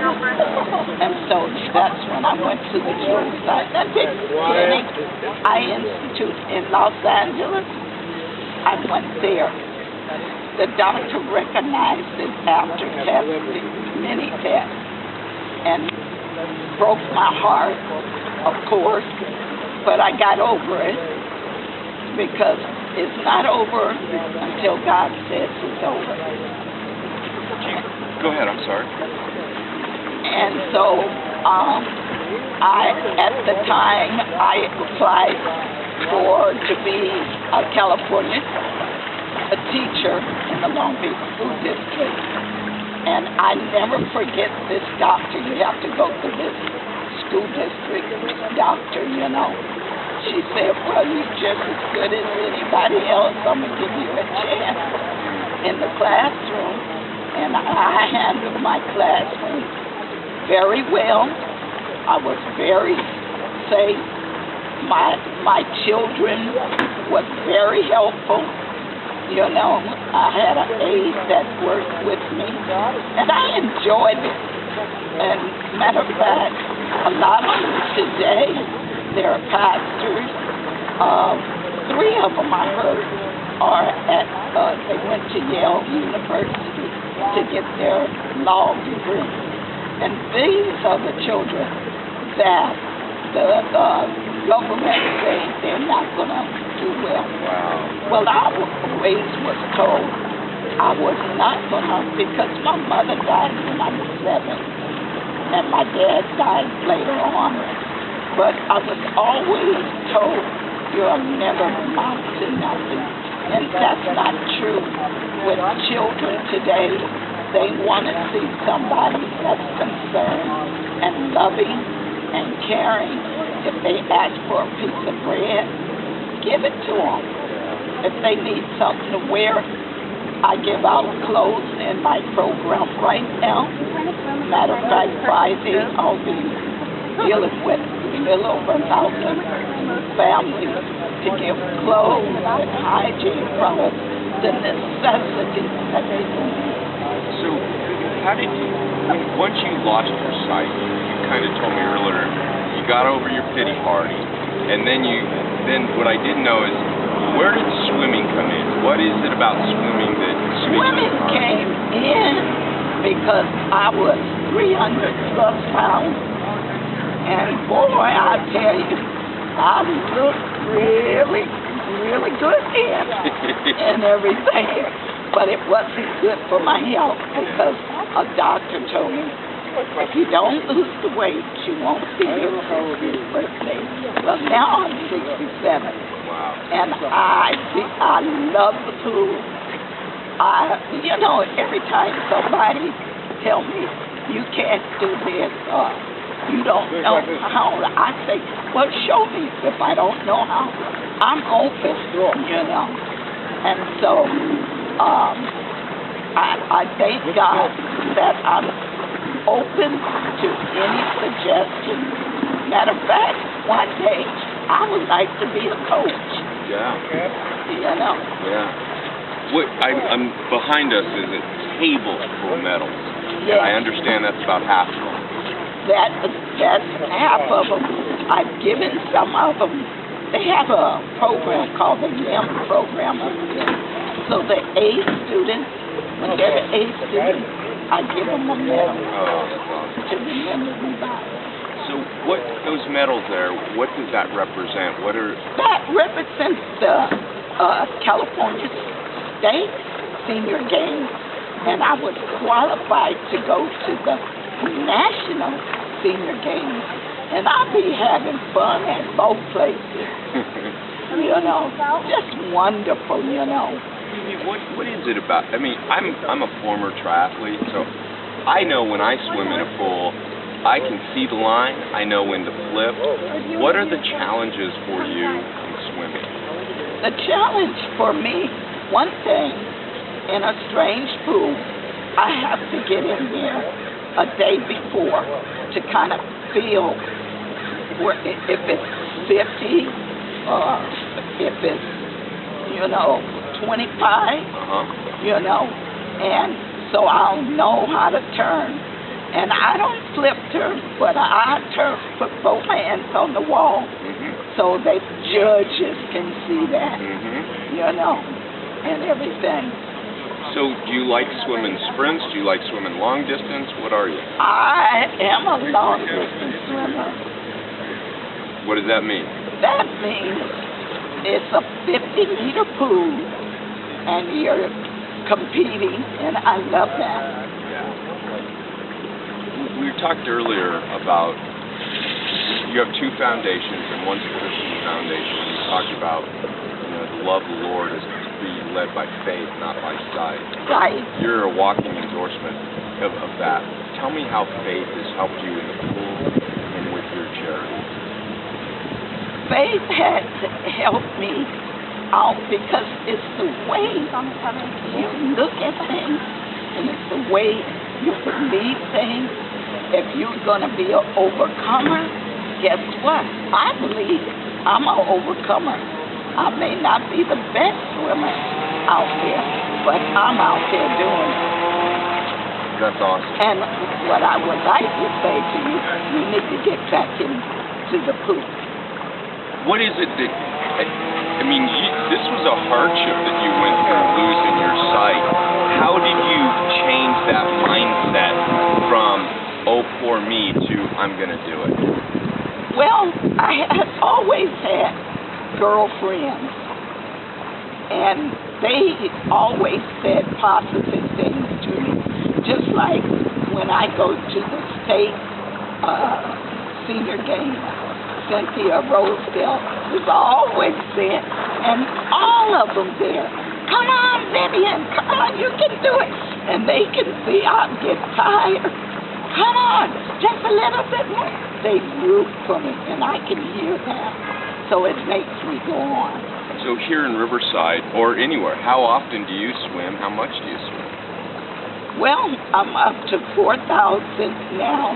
And so that's when I went to the drill site. At the beginning, I institute in Los Angeles. I went there. The doctor recognized it after testing, many tests, and broke my heart, of course, but I got over it because it's not over until God says it's over. Go ahead, I'm sorry. And so, at the time, I applied to be a California teacher in the Long Beach School District. And I never forget this doctor. You have to go to this school district doctor, you know. She said, well, you're just as good as anybody else. I'm going to give you a chance in the classroom. And I handled my classroom very well. I was very safe. My children was very helpful. You know, I had an aide that worked with me, and I enjoyed it. And matter of fact, a lot of them today, they're pastors. 3 of them I heard are they went to Yale University to get their law degree. And these are the children that the government say they're not going to do well. Wow. Well, I always was told I was not going to, because my mother died when I was 7, and my dad died later on. But I was always told, you'll never amount to nothing. And that's not true. With children today, they want to see somebody that's concerned and loving and caring. If they ask for a piece of bread, give it to them. If they need something to wear, I give out clothes in my program right now. Matter of fact, Friday I'll be dealing with a little over 1,000 families to give clothes and hygiene products, the necessities that they need. So, how did you, once you lost your sight, you kind of told me earlier, you got over your pity party, and then what I didn't know is, where did swimming come in? What is it about swimming that Swimming came in because I was 300 plus pounds, and boy, I tell you, I looked really, really good then and everything. But it wasn't good for my health because a doctor told me, if you don't lose the weight, you won't see your 60th birthday. Well, now I'm 67, and I love the pool. You know, every time somebody tell me, you can't do this, you don't know how, I say, well, show me if I don't know how. I'm open, you know. And so, I thank God that I'm open to any suggestion. Matter of fact, one day I would like to be a coach. Yeah. You know. Yeah. What I'm behind us is a table full of medals. Yes. I understand that's about half of them. That's half of them. I've given some of them. They have a program called the YM program up here. So the A students, when they're A students, I give them a medal to remember me by. So what, those medals there, what does that represent? That represents the California State Senior Games, and I was qualified to go to the National Senior Games, and I'll be having fun at both places. You know, just wonderful, you know. What is it about? I mean, I'm a former triathlete, so I know when I swim in a pool, I can see the line. I know when to flip. What are the challenges for you in swimming? The challenge for me, one thing, in a strange pool, I have to get in there a day before to kind of feel where, if it's 50 or if it's, you know, 25, you know, and so I'll know how to turn. And I don't flip turn, but I turn, put both hands on the wall so that judges can see that, you know, and everything. So do you like swimming sprints? Do you like swimming long distance? What are you? I am a long distance swimmer. What does that mean? That means it's a 50-meter pool and you're competing, and I love that. We talked earlier about you have two foundations, and one's a Christian foundation. You talked about, you know, the love of the Lord is to be led by faith, not by sight. Right. You're a walking endorsement of that. Tell me how faith has helped you in the pool and with your charity. Faith has helped me out because it's the way you look at things, and it's the way you believe things. If you're going to be an overcomer, guess what? I believe I'm an overcomer. I may not be the best swimmer out there, but I'm out there doing it. That's awesome. And what I would like to say to you, you need to get back into the pool. What is it that, I mean, this was a hardship that you went through, losing your sight. How did you change that mindset from, oh, poor me, to I'm going to do it? Well, I had always had girlfriends, and they always said positive things to me. Just like when I go to the state senior game, Cynthia Rosedale was always there, and all of them there. Come on, Vivian, come on, you can do it. And they can see I get tired. Come on, just a little bit more. They root for me, and I can hear that. So it makes me go on. So here in Riverside, or anywhere, how often do you swim? How much do you swim? Well, I'm up to 4,000 now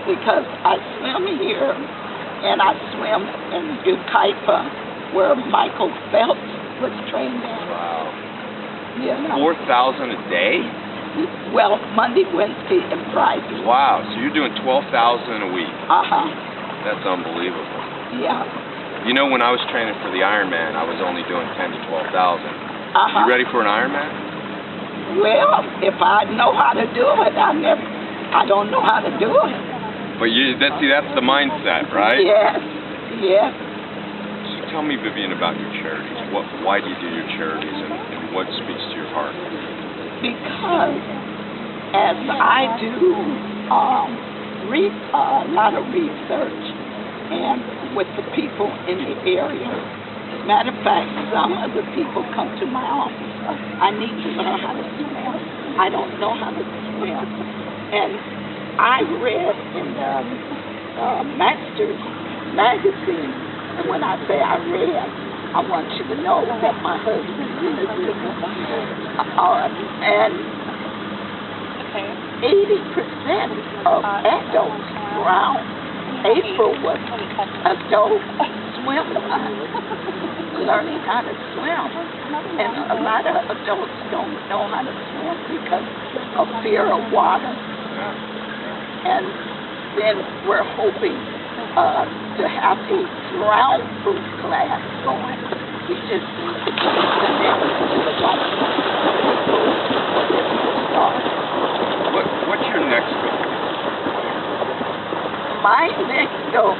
because I swim here, and I swim in Ukaipa, where Michael Phelps was trained at. Wow. You know. 4,000 a day? Well, Monday, Wednesday, and Friday. Wow, so you're doing 12,000 a week. Uh-huh. That's unbelievable. Yeah. You know, when I was training for the Ironman, I was only doing 10 to 12,000. Uh-huh. You ready for an Ironman? Well, if I know how to do it, I don't know how to do it. But that's the mindset, right? Yes, yes. So tell me, Vivian, about your charities. Why do you do your charities, and what speaks to your heart? Because as I do a lot of research and with the people in the area, matter of fact, some of the people come to my office. I need to learn how to swim. I don't know how to swim. And I read in the Masters magazine, and when I say I read, I want you to know that my husband really did. And 80% of adults drown. April was adult swimmer, learning how to swim. And a lot of adults don't know how to swim because of fear of water. And then we're hoping to have a drown-proof class going. We just need to get connected to the right people for this to start. What's your next goal? My next goal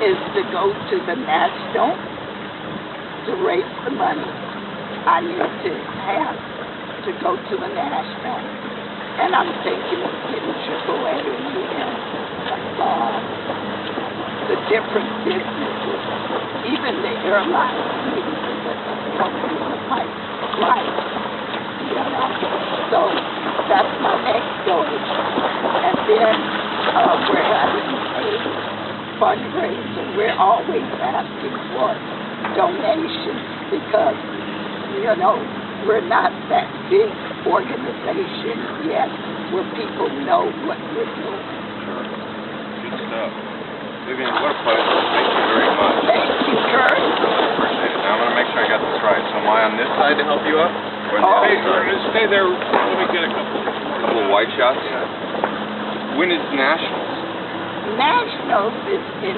is to go to the National to raise the money I need to have to go to the National. And I'm thinking of getting AAA and the different businesses, even the airlines, like flights, you know. So that's my next goal. And then we're having a fundraiser. We're always asking for donations because, you know, we're not that big organization yet where people know what we're doing. Sure. Good stuff. Vivian, what a pleasure. Thank you very much. Thank you, Curt. Appreciate it. Now I'm going to make sure I got this right. So am I on this side to help you up? Or on the other side? Stay there. Let me get a couple. wide shots? When is Nationals? Nationals is in